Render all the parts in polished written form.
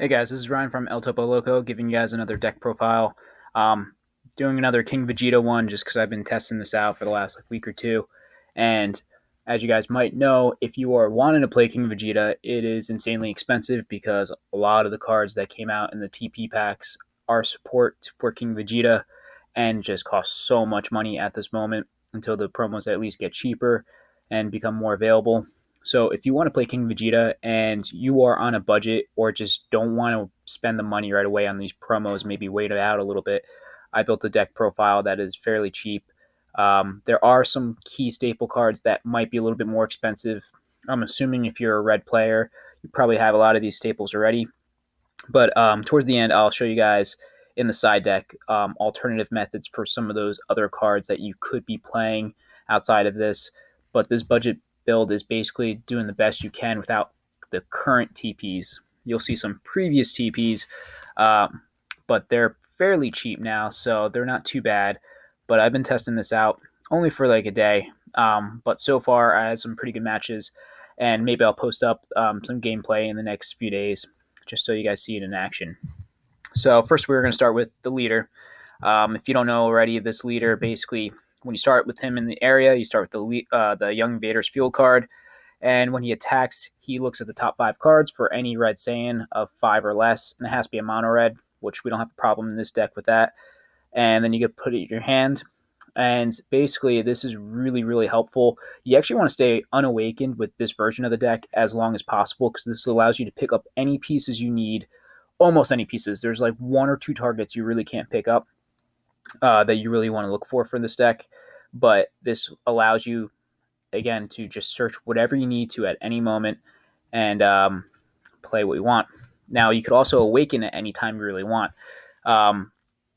Hey guys, this is Ryan from El Topo Loco, giving you guys another deck profile. Um, Doing another King Vegeta one just because I've been testing this out for the last week or two. And as you guys might know, if you are wanting to play King Vegeta, it is insanely expensive because a lot of the cards that came out in the TP packs are support for King Vegeta and just cost so much money at this moment until the promos at least get cheaper and become more available. So if you want to play King Vegeta and you are on a budget or just don't want to spend the money right away on these promos, maybe wait it out a little bit, I built a deck profile that is fairly cheap. There are some key staple cards that might be a little bit more expensive. I'm assuming if you're a red player, you probably have a lot of these staples already. But towards the end, I'll show you guys in the side deck alternative methods for some of those other cards that you could be playing outside of this. But this budget build is basically doing the best you can without the current TPs. You'll see some previous TPs, but they're fairly cheap now, so they're not too bad. But I've been testing this out only for like a day, but so far I had some pretty good matches, and maybe I'll post up some gameplay in the next few days just so you guys see it in action. So first we're going to start with the leader. If you don't know already, this leader basically, when you start with him in the area, you start with the Young Invader's field card, and when he attacks, he looks at the top 5 cards for any red Saiyan of 5 or less, and it has to be a mono red, which we don't have a problem in this deck with that. And then you get put it in your hand. And basically, this is really, really helpful. You actually want to stay unawakened with this version of the deck as long as possible because this allows you to pick up any pieces you need, almost any pieces. There's like 1 or 2 targets you really can't pick up that you really want to look for this deck. But this allows you, again, to just search whatever you need to at any moment and play what you want. Now, you could also awaken at any time you really want. Um,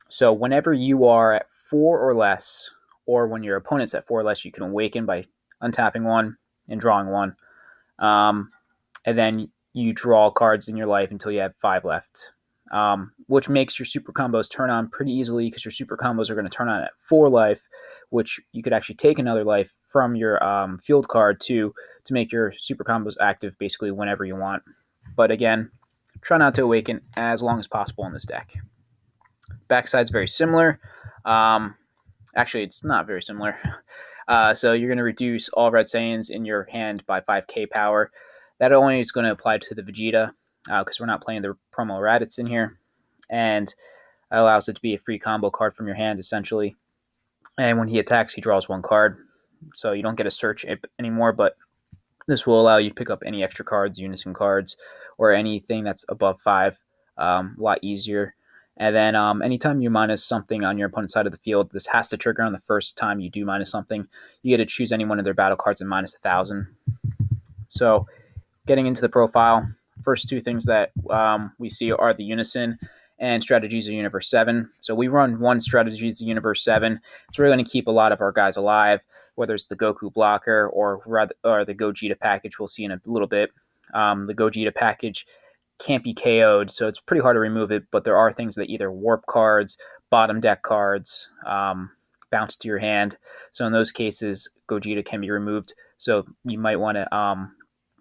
so whenever you are at 4 or less, or when your opponent's at 4 or less, you can awaken by untapping one and drawing one. Um, and then you draw cards in your life until you have 5 left, which makes your super combos turn on pretty easily because your super combos are going to turn on at 4 life, which you could actually take another life from your field card to make your super combos active basically whenever you want. But again, try not to awaken as long as possible in this deck. Backside's very similar. Um, Actually, it's not very similar. So you're going to reduce all red Saiyans in your hand by 5k power. That only is going to apply to the Vegeta because we're not playing the promo Raditz in here. And it allows it to be a free combo card from your hand, essentially. And when he attacks, he draws 1 card. So you don't get a search anymore, but this will allow you to pick up any extra cards, Unison cards, or anything that's above 5 a lot easier. And then anytime you minus something on your opponent's side of the field, this has to trigger on the first time you do minus something. You get to choose any one of their battle cards and minus 1,000. So getting into the profile, first 2 things that we see are the Unison and Strategies of Universe 7. So we run one Strategies of Universe 7. It's really going to keep a lot of our guys alive, whether it's the Goku blocker or the Gogeta package we'll see in a little bit. The Gogeta package can't be KO'd, so it's pretty hard to remove it, but there are things that either warp cards, bottom deck cards, bounce to your hand. So in those cases, Gogeta can be removed. So you might want to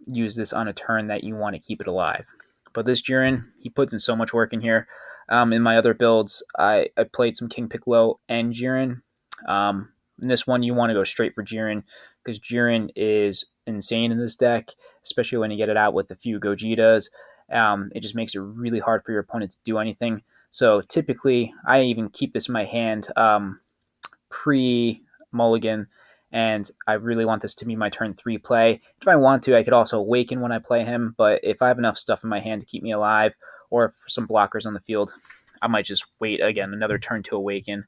use this on a turn that you want to keep it alive. But this Jiren, he puts in so much work in here. In my other builds, I played some King Piccolo and Jiren. In this one, you want to go straight for Jiren because Jiren is insane in this deck, especially when you get it out with a few Gogetas. It just makes it really hard for your opponent to do anything. So typically, I even keep this in my hand pre-mulligan, and I really want this to be my turn 3 play. If I want to, I could also awaken when I play him, but if I have enough stuff in my hand to keep me alive, or for some blockers on the field, I might just wait again another turn to awaken.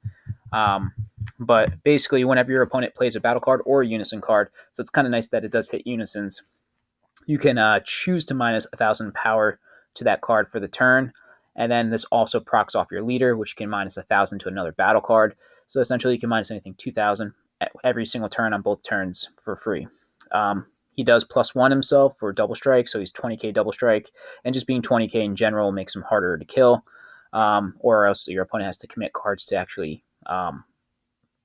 Um, but basically, whenever your opponent plays a battle card or a unison card, so it's kind of nice that it does hit unisons, you can choose to minus 1,000 power to that card for the turn. And then this also procs off your leader, which can minus 1,000 to another battle card. So essentially, you can minus anything 2,000 at every single turn on both turns for free. He does +1 himself for double strike, so he's 20k double strike. And just being 20k in general makes him harder to kill, or else your opponent has to commit cards to actually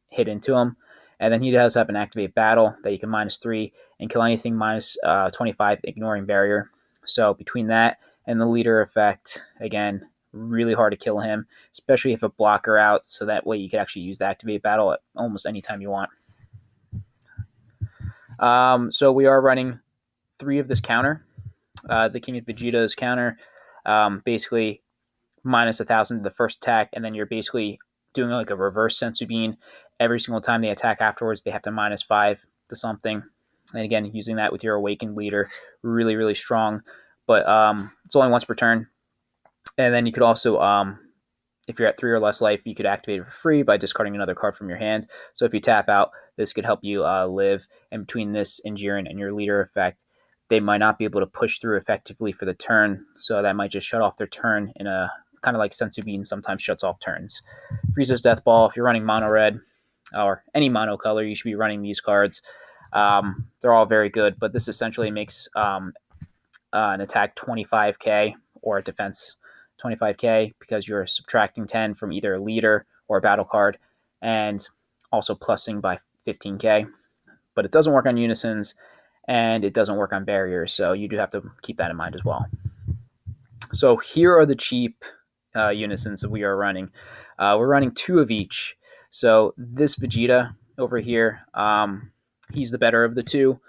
hit into him. And then he does have an activate battle that you can -3 and kill anything minus 25, ignoring barrier. So between that And the leader effect, again, really hard to kill him, especially if a blocker out, so that way you can actually use the activate battle at almost any time you want. So we are running 3 of this counter. The King of Vegeta's counter, basically minus 1,000 to the first attack, and then you're basically doing like a reverse sensu bean. Every single time they attack afterwards, they have to minus 5 to something. And again, using that with your awakened leader, really, really strong. But it's only once per turn. And then you could also, if you're at 3 or less life, you could activate it for free by discarding another card from your hand. So if you tap out, this could help you live. And between this and Jiren and your leader effect, they might not be able to push through effectively for the turn. So that might just shut off their turn in a kind of like Sensu Bean sometimes shuts off turns. Frieza's Death Ball, if you're running mono red or any mono color, you should be running these cards. They're all very good, but this essentially makes an attack 25k or a defense 25k because you're subtracting 10 from either a leader or a battle card and also plussing by 15k. But it doesn't work on Unisons and it doesn't work on barriers, so you do have to keep that in mind as well. So here are the cheap Unisons that we are running. We're running 2 of each. So this Vegeta over here, he's the better of the 2,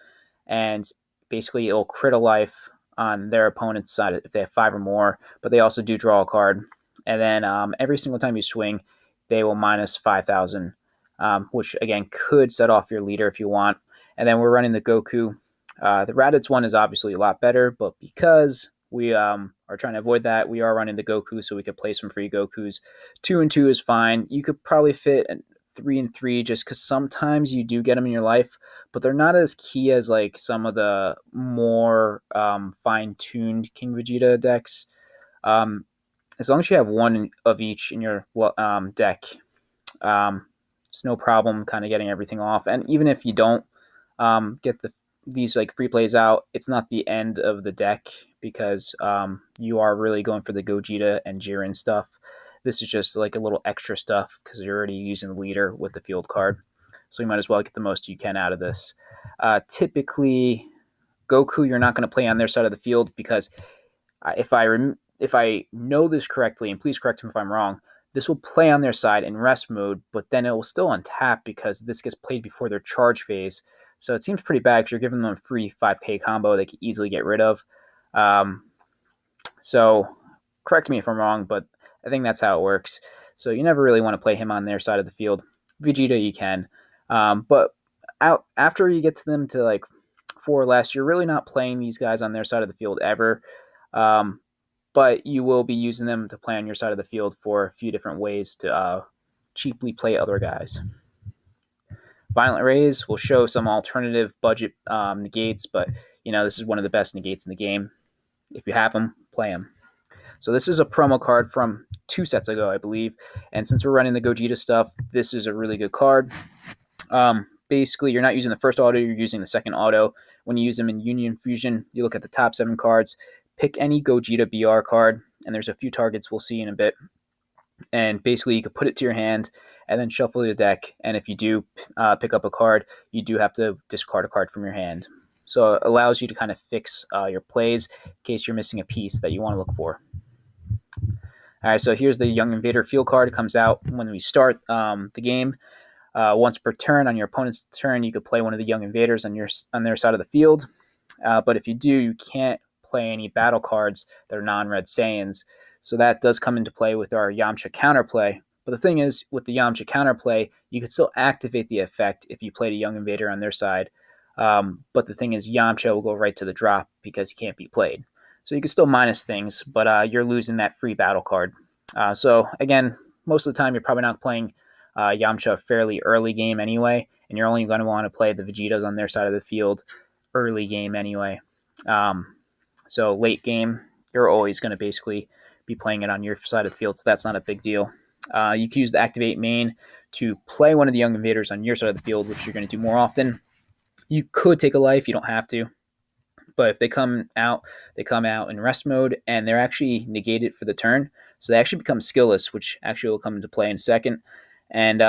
and basically it'll crit a life on their opponent's side if they have 5 or more, but they also do draw a card. And then every single time you swing, they will minus 5,000, which again could set off your leader if you want. And then we're running the Goku. The Raditz one is obviously a lot better, but because we are trying to avoid that, we are running the Goku so we could play some free Gokus. 2 and 2 is fine. You could probably fit 3 and 3 just because sometimes you do get them in your life, but they're not as key as like some of the more fine-tuned King Vegeta decks. As long as you have 1 of each in your deck, it's no problem kind of getting everything off. And even if you don't get these like free plays out, it's not the end of the deck because you are really going for the Gogeta and Jiren stuff. This is just like a little extra stuff because you're already using the leader with the field card. So you might as well get the most you can out of this. Typically, Goku, you're not going to play on their side of the field because if I know this correctly, and please correct me if I'm wrong, this will play on their side in rest mode, but then it will still untap because this gets played before their charge phase. So it seems pretty bad because you're giving them a free 5k combo they can easily get rid of. So correct me if I'm wrong, but I think that's how it works. So you never really want to play him on their side of the field. Vegeta you can. But after you get to them to like 4 or less, you're really not playing these guys on their side of the field ever. But you will be using them to play on your side of the field for a few different ways to cheaply play other guys. Violent Rays will show some alternative budget negates, but this is one of the best negates in the game. If you have them, play them. So this is a promo card from 2 sets ago, I believe. And since we're running the Gogeta stuff, this is a really good card. Basically, you're not using the first auto, you're using the second auto. When you use them in Union Fusion, you look at the top 7 cards, pick any Gogeta BR card, and there's a few targets we'll see in a bit. And basically, you could put it to your hand and then shuffle the deck. And if you do pick up a card, you do have to discard a card from your hand. So it allows you to kind of fix your plays in case you're missing a piece that you want to look for. All right, so here's the Young Invader field card. It comes out when we start the game. Once per turn, on your opponent's turn, you could play one of the Young Invaders on their side of the field. But if you do, you can't play any battle cards that are non-red Saiyans. So that does come into play with our Yamcha counterplay. But the thing is, with the Yamcha counterplay, you could still activate the effect if you played a Young Invader on their side. But the thing is, Yamcha will go right to the drop because he can't be played. So you can still minus things, but you're losing that free battle card. So again, most of the time you're probably not playing Yamcha fairly early game anyway, and you're only going to want to play the Vegetas on their side of the field early game anyway. So late game, you're always going to basically be playing it on your side of the field, so that's not a big deal. You can use the Activate main to play one of the Young Invaders on your side of the field, which you're going to do more often. You could take a life, you don't have to. But if they come out in rest mode, and they're actually negated for the turn. So they actually become skillless, which actually will come into play in a second. And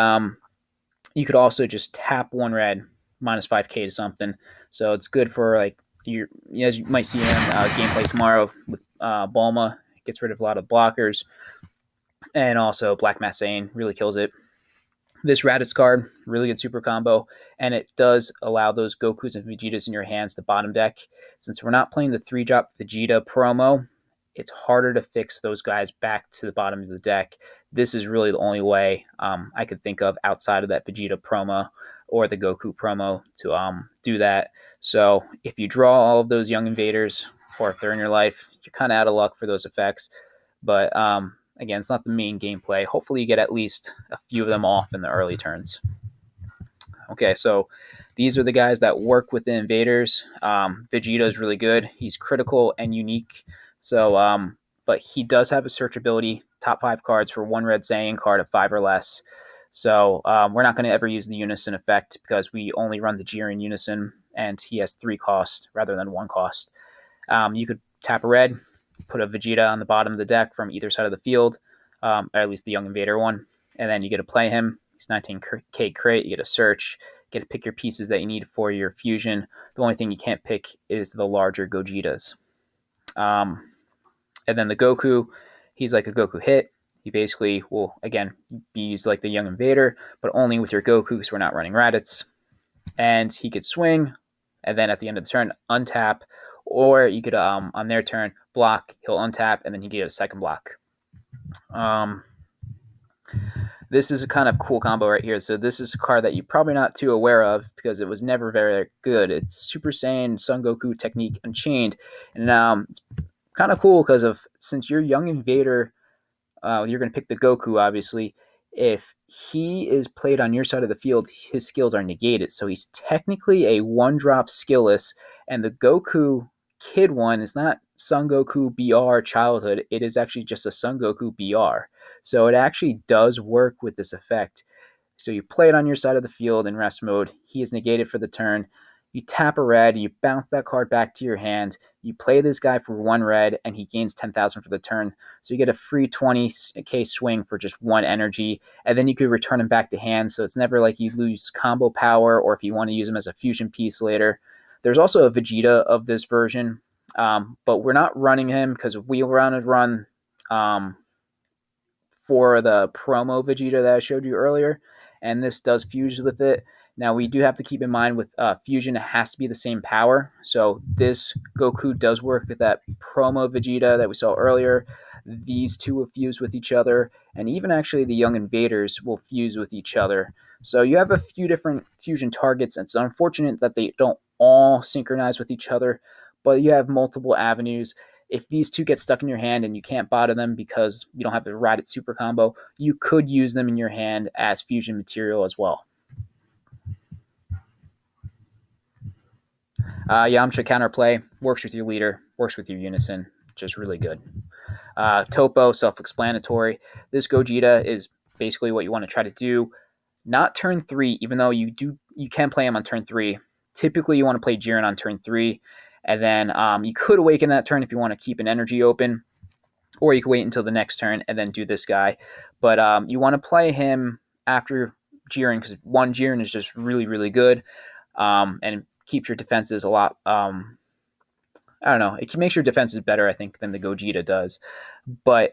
you could also just tap 1 red, minus 5k to something. So it's good for, like, as you might see in gameplay tomorrow with Bulma gets rid of a lot of blockers, and also Black Massane really kills it. This Raditz card, really good super combo, and it does allow those Gokus and Vegetas in your hands to bottom deck. Since we're not playing the 3-drop Vegeta promo, it's harder to fix those guys back to the bottom of the deck. This is really the only way I could think of outside of that Vegeta promo or the Goku promo to do that. So if you draw all of those young invaders, or if they're in your life, you're kind of out of luck for those effects. But again, it's not the main gameplay. Hopefully you get at least a few of them off in the early turns. Okay, so these are the guys that work with the invaders. Vegeta is really good. He's critical and unique. So, but he does have a search ability, top 5 cards for 1 red Saiyan card of 5 or less. So we're not going to ever use the Unison effect because we only run the Jiren Unison, and he has 3 costs rather than 1 cost. You could tap a red, put a Vegeta on the bottom of the deck from either side of the field, or at least the Young Invader one, and then you get to play him. He's 19k crate. You get a search, get to pick your pieces that you need for your fusion. The only thing you can't pick is the larger Gogetas. And then the Goku, he's like a Goku hit. He basically will, again, be used like the Young Invader, but only with your Goku because we're not running Raditz. And he could swing, and then at the end of the turn, untap, or you could, on their turn, block, he'll untap, and then he get a second block. This is a kind of cool combo right here. So this is a card that you're probably not too aware of because it was never very good. It's Super Saiyan Son Goku Technique Unchained. And it's kind of cool because since you're Young Invader, you're going to pick the Goku, obviously. If he is played on your side of the field, his skills are negated. So he's technically a 1-drop skillless, and the Goku Kid one is not Son Goku BR Childhood. It is actually just a Son Goku BR. So it actually does work with this effect. So you play it on your side of the field in rest mode. He is negated for the turn. You tap a red, you bounce that card back to your hand. You play this guy for 1 red, and he gains 10,000 for the turn. So you get a free 20k swing for just 1 energy, and then you could return him back to hand. So it's never like you lose combo power, or if you want to use him as a fusion piece later. There's also a Vegeta of this version, but we're not running him because we want to run for the promo Vegeta that I showed you earlier, and this does fuse with it. Now, we do have to keep in mind with fusion, it has to be the same power. So this Goku does work with that promo Vegeta that we saw earlier. These two will fuse with each other, and even actually the Young Invaders will fuse with each other. So you have a few different fusion targets. It's unfortunate that they don't all synchronize with each other, but you have multiple avenues. If these two get stuck in your hand and you can't bottom them because you don't have the Raditz super combo, you could use them in your hand as fusion material as well. Yamcha counterplay works with your leader, works with your Unison, just really good. Topo, self-explanatory. This Gogeta is basically what you want to try to do. Not turn 3, even though you can play him on turn 3. Typically, you want to play Jiren on turn 3, and then you could awaken that turn if you want to keep an energy open, or you could wait until the next turn and then do this guy. But you want to play him after Jiren because 1 Jiren is just really, really good, and keeps your defenses a lot. I don't know. It makes your defenses better, I think, than the Gogeta does. But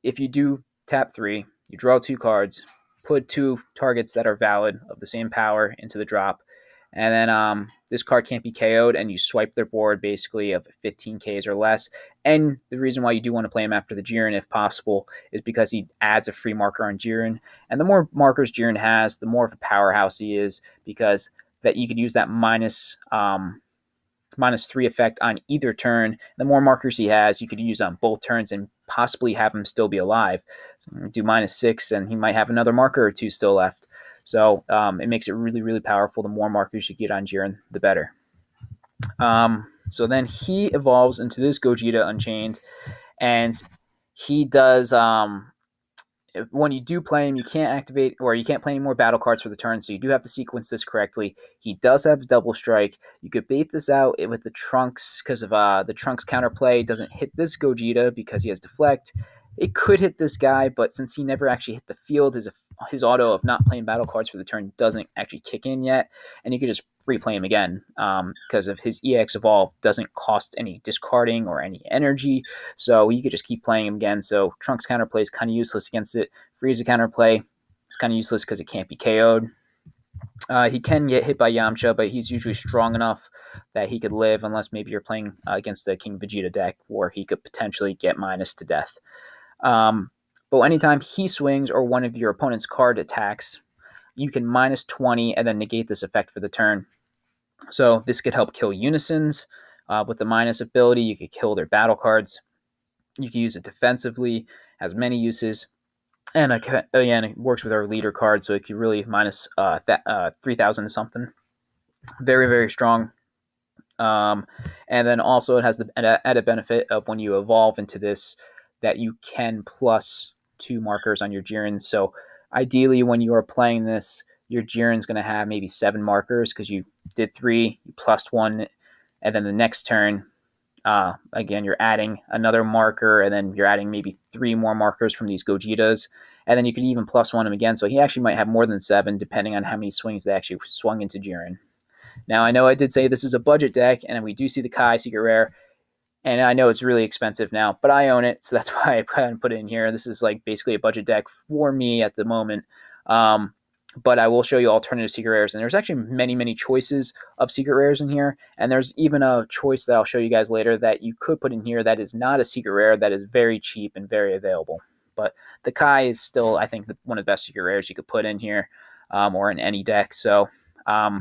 if you do tap 3, you draw 2 cards, put 2 targets that are valid of the same power into the drop, and then this card can't be KO'd, and you swipe their board basically of 15Ks or less. And the reason why you do want to play him after the Jiren, if possible, is because he adds a free marker on Jiren. And the more markers Jiren has, the more of a powerhouse he is, because that you could use that minus 3 effect on either turn. The more markers he has, you could use on both turns and possibly have him still be alive. So do -6, and he might have another marker or 2 still left. So it makes it really, really powerful. The more markers you get on Jiren, the better. So then he evolves into this Gogeta Unchained, and he does... when you do play him, you can't activate, or you can't play any more battle cards for the turn, so you do have to sequence this correctly. He does have double strike. You could bait this out with the Trunks because of the Trunks counterplay. It doesn't hit this Gogeta because he has deflect. It could hit this guy, but since he never actually hit the field, his his auto of not playing battle cards for the turn doesn't actually kick in yet, and you could just replay him again because of his EX Evolve doesn't cost any discarding or any energy, so you could just keep playing him again. So Trunks counterplay is kind of useless against it. Frieza counterplay is kind of useless because it can't be KO'd. He can get hit by Yamcha, but he's usually strong enough that he could live, unless maybe you're playing against the King Vegeta deck where he could potentially get minus to death. But anytime he swings or one of your opponent's card attacks, you can minus 20 and then negate this effect for the turn. So this could help kill Unisons. With the minus ability, you could kill their battle cards. You can use it defensively, has many uses. And again, it works with our leader card, so it could really minus 3,000 to something. Very, very strong. And then also it has the added benefit of when you evolve into this, that you can plus 2 markers on your Jiren. So ideally, when you are playing this, your Jiren's going to have maybe 7 markers because you did 3, you plus 1, and then the next turn, again, you're adding another marker, and then you're adding maybe 3 more markers from these Gogetas, and then you could even plus 1 him again. So he actually might have more than 7, depending on how many swings they actually swung into Jiren. Now, I know I did say this is a budget deck, and we do see the Kai Secret Rare, and I know it's really expensive now, but I own it, so that's why I kind of put it in here. This is like basically a budget deck for me at the moment. But I will show you alternative secret rares, and there's actually many, many choices of secret rares in here, and there's even a choice that I'll show you guys later that you could put in here that is not a secret rare, that is very cheap and very available. But the Kai is still, I think, one of the best secret rares you could put in here, or in any deck. So, I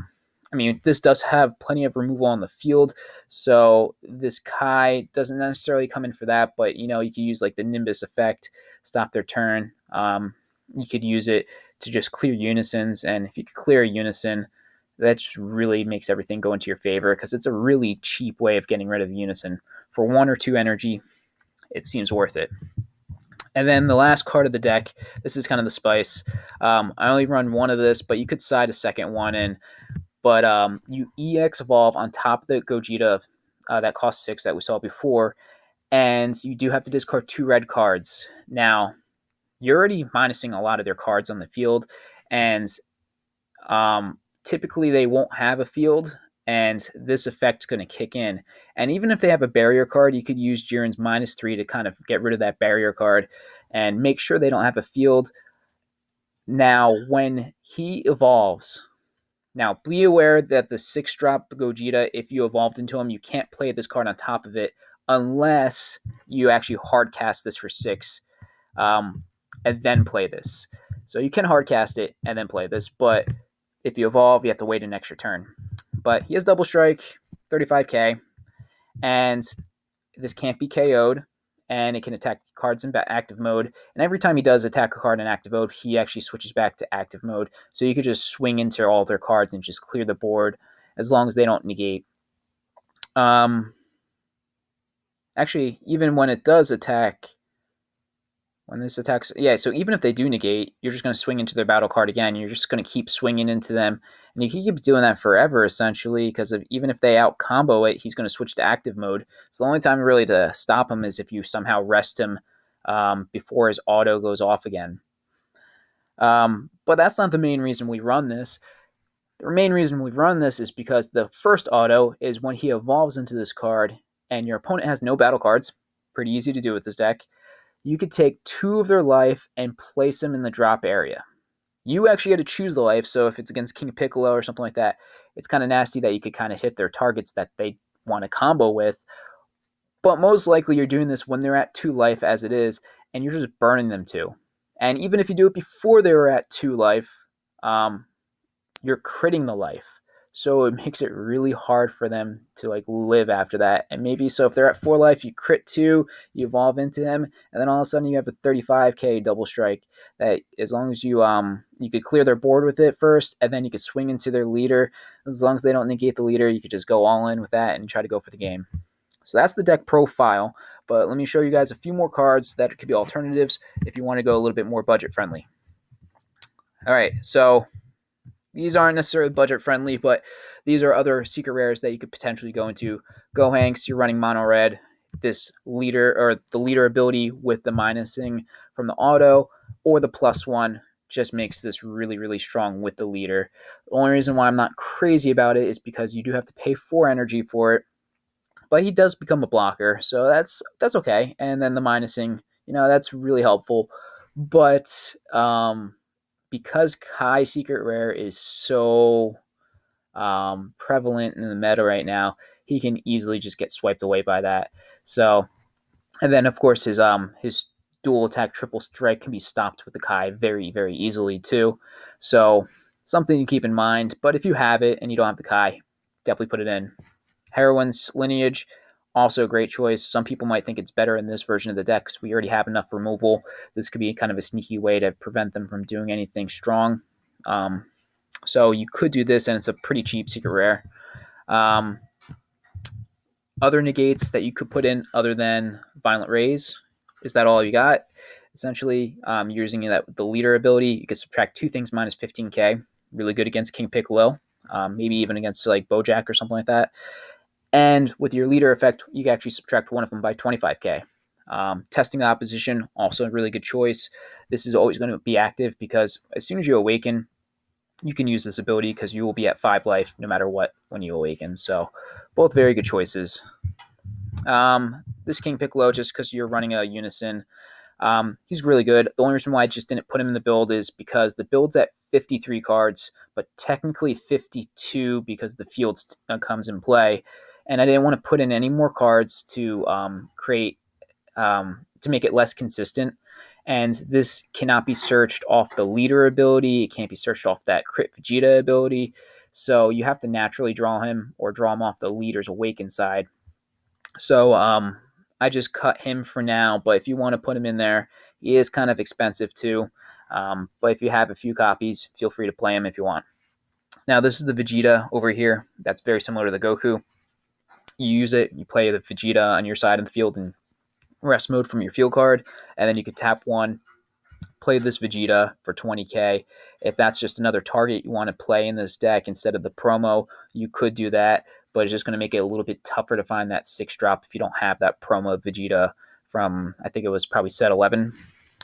mean, this does have plenty of removal on the field, so this Kai doesn't necessarily come in for that, but, you could use like the Nimbus effect, stop their turn. You could use it to just clear Unisons, and if you could clear a Unison, that just really makes everything go into your favor, because it's a really cheap way of getting rid of the Unison. For 1 or 2 energy, it seems worth it. And then the last card of the deck, this is kind of the spice. I only run 1 of this, but you could side a second one in. But you EX Evolve on top of the Gogeta that costs 6 that we saw before, and you do have to discard 2 red cards. Now, you're already minusing a lot of their cards on the field, and typically they won't have a field, and this effect's going to kick in. And even if they have a barrier card, you could use Jiren's -3 to kind of get rid of that barrier card and make sure they don't have a field. Now, when he evolves, now be aware that the 6-drop Gogeta, if you evolved into him, you can't play this card on top of it unless you actually hard cast this for 6. And then play this. So you can hardcast it and then play this, but if you evolve, you have to wait an extra turn. But he has double strike, 35k, and this can't be KO'd, and it can attack cards in active mode. And every time he does attack a card in active mode, he actually switches back to active mode. So you could just swing into all their cards and just clear the board as long as they don't negate. Actually, even when it does attack, when this attacks, so even if they do negate, you're just going to swing into their battle card again. You're just going to keep swinging into them. And you can keep doing that forever, essentially, because even if they out-combo it, he's going to switch to active mode. So the only time really to stop him is if you somehow rest him before his auto goes off again. But that's not the main reason we run this. The main reason we run this is because the first auto is when he evolves into this card, and your opponent has no battle cards. Pretty easy to do with this deck. You could take 2 of their life and place them in the drop area. You actually get to choose the life, so if it's against King Piccolo or something like that, it's kind of nasty that you could kind of hit their targets that they want to combo with. But most likely you're doing this when they're at 2 life as it is, and you're just burning them 2. And even if you do it before they were at 2 life, you're critting the life. So it makes it really hard for them to live after that. And maybe so if they're at 4 life, you crit 2, you evolve into them, and then all of a sudden you have a 35k double strike that as long as you could clear their board with it first, and then you could swing into their leader. As long as they don't negate the leader, you could just go all in with that and try to go for the game. So that's the deck profile. But let me show you guys a few more cards that could be alternatives if you want to go a little bit more budget friendly. All right, so these aren't necessarily budget friendly, but these are other secret rares that you could potentially go into. Gohanks, you're running mono red. This leader, or the leader ability with the minusing from the auto, or the +1 just makes this really, really strong with the leader. The only reason why I'm not crazy about it is because you do have to pay 4 energy for it, but he does become a blocker, so that's okay. And then the minusing, that's really helpful. But because Kai Secret Rare is so prevalent in the meta right now, he can easily just get swiped away by that. So, and then of course his dual attack triple strike can be stopped with the Kai very, very easily too. So something to keep in mind. But if you have it and you don't have the Kai, definitely put it in. Heroine's Lineage, also a great choice. Some people might think it's better in this version of the deck because we already have enough removal. This could be kind of a sneaky way to prevent them from doing anything strong. So you could do this, and it's a pretty cheap secret rare. Other negates that you could put in other than Violent Rays, is that all you got? Essentially, you're using that with the leader ability. You can subtract 2 things minus 15k. Really good against King Piccolo. Maybe even against like Bojack or something like that. And with your leader effect, you can actually subtract one of them by 25k. Testing the opposition, also a really good choice. This is always going to be active because as soon as you awaken, you can use this ability because you will be at 5 life no matter what when you awaken. So both very good choices. This King Piccolo, just because you're running a Unison, he's really good. The only reason why I just didn't put him in the build is because the build's at 53 cards, but technically 52 because the field comes in play. And I didn't want to put in any more cards to create to make it less consistent. And this cannot be searched off the leader ability. It can't be searched off that crit Vegeta ability. So you have to naturally draw him or draw him off the leader's awakened side. So I just cut him for now. But if you want to put him in there, he is kind of expensive too. But if you have a few copies, feel free to play him if you want. Now, this is the Vegeta over here. That's very similar to the Goku. You use it, you play the Vegeta on your side of the field in rest mode from your field card, and then you could tap one, play this Vegeta for 20k. If that's just another target you want to play in this deck instead of the promo, you could do that, but it's just going to make it a little bit tougher to find that 6-drop if you don't have that promo Vegeta from, I think it was probably set 11.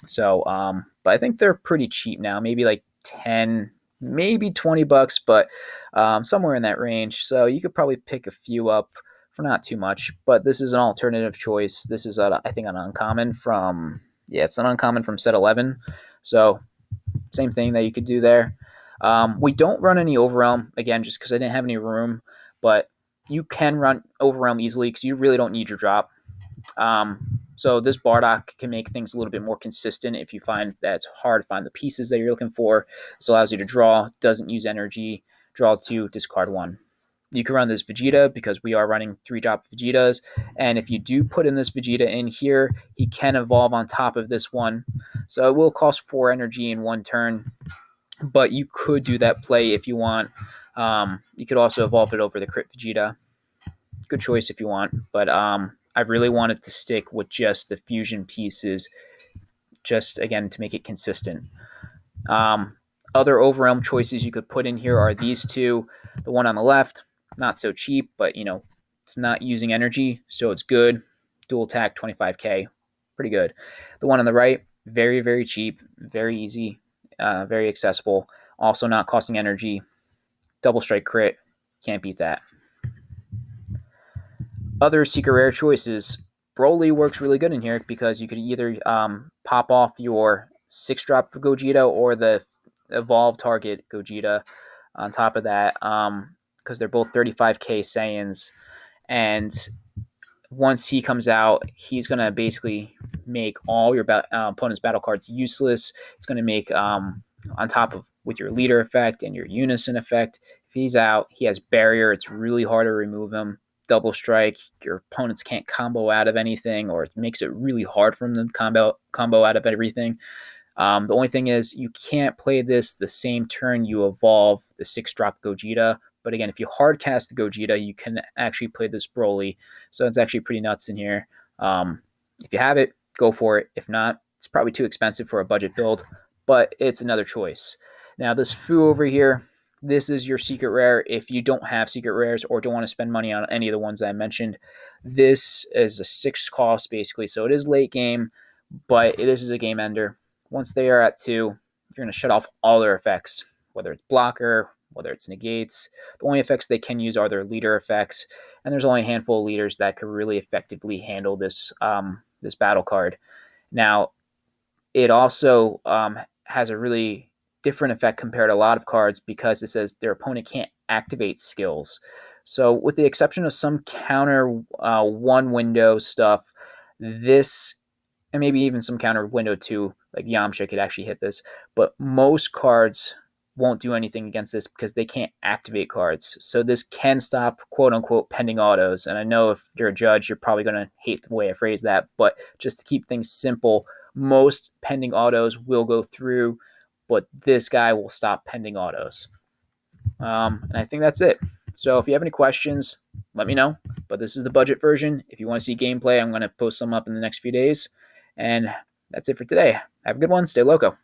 So, but I think they're pretty cheap now, maybe like 10, maybe $20, but somewhere in that range. So you could probably pick a few up for not too much, but this is an alternative choice. This is, I think, an uncommon from, it's an uncommon from set 11. So same thing that you could do there. We don't run any Overwhelm, again, just because I didn't have any room, but you can run Overwhelm easily because you really don't need your drop. So this Bardock can make things a little bit more consistent if you find that it's hard to find the pieces that you're looking for. This allows you to draw, doesn't use energy, draw 2, discard 1. You can run this Vegeta because we are running 3-drop Vegetas. And if you do put in this Vegeta in here, he can evolve on top of this one. So it will cost 4 energy in 1 turn. But you could do that play if you want. You could also evolve it over the crit Vegeta. Good choice if you want. But I really wanted to stick with just the fusion pieces, just, again, to make it consistent. Other Overwhelm choices you could put in here are these two. The one on the left, not so cheap, but it's not using energy, so it's good. Dual attack, 25k, pretty good. The one on the right, very, very cheap, very easy, very accessible. Also not costing energy. Double strike crit, can't beat that. Other secret rare choices. Broly works really good in here because you could either pop off your 6-drop Gogeta or the evolved target Gogeta on top of that, because they're both 35k Saiyans. And once he comes out, he's going to basically make all your opponent's battle cards useless. It's going to make, on top of with your leader effect and your unison effect, if he's out, he has barrier. It's really hard to remove him. Double strike, your opponents can't combo out of anything, or it makes it really hard for them to combo out of everything. The only thing is you can't play this the same turn you evolve the 6-drop Gogeta. But again, if you hard cast the Gogeta, you can actually play this Broly. So it's actually pretty nuts in here. If you have it, go for it. If not, it's probably too expensive for a budget build, but it's another choice. Now this Fu over here, this is your secret rare if you don't have secret rares or don't want to spend money on any of the ones that I mentioned. This is a 6 cost basically, so it is late game, but this is a game ender. Once they are at 2, you're going to shut off all their effects, whether it's blocker, whether it's negates. The only effects they can use are their leader effects, and there's only a handful of leaders that could really effectively handle this battle card. Now, it also has a really different effect compared to a lot of cards because it says their opponent can't activate skills. So, with the exception of some counter one window stuff, this, and maybe even some counter window two, like Yamcha could actually hit this, but most cards won't do anything against this because they can't activate cards. So this can stop quote unquote pending autos. And I know if you're a judge, you're probably going to hate the way I phrase that, but just to keep things simple, most pending autos will go through, but this guy will stop pending autos. And I think that's it. So if you have any questions, let me know. But this is the budget version. If you want to see gameplay, I'm going to post some up in the next few days. And that's it for today. Have a good one. Stay loco.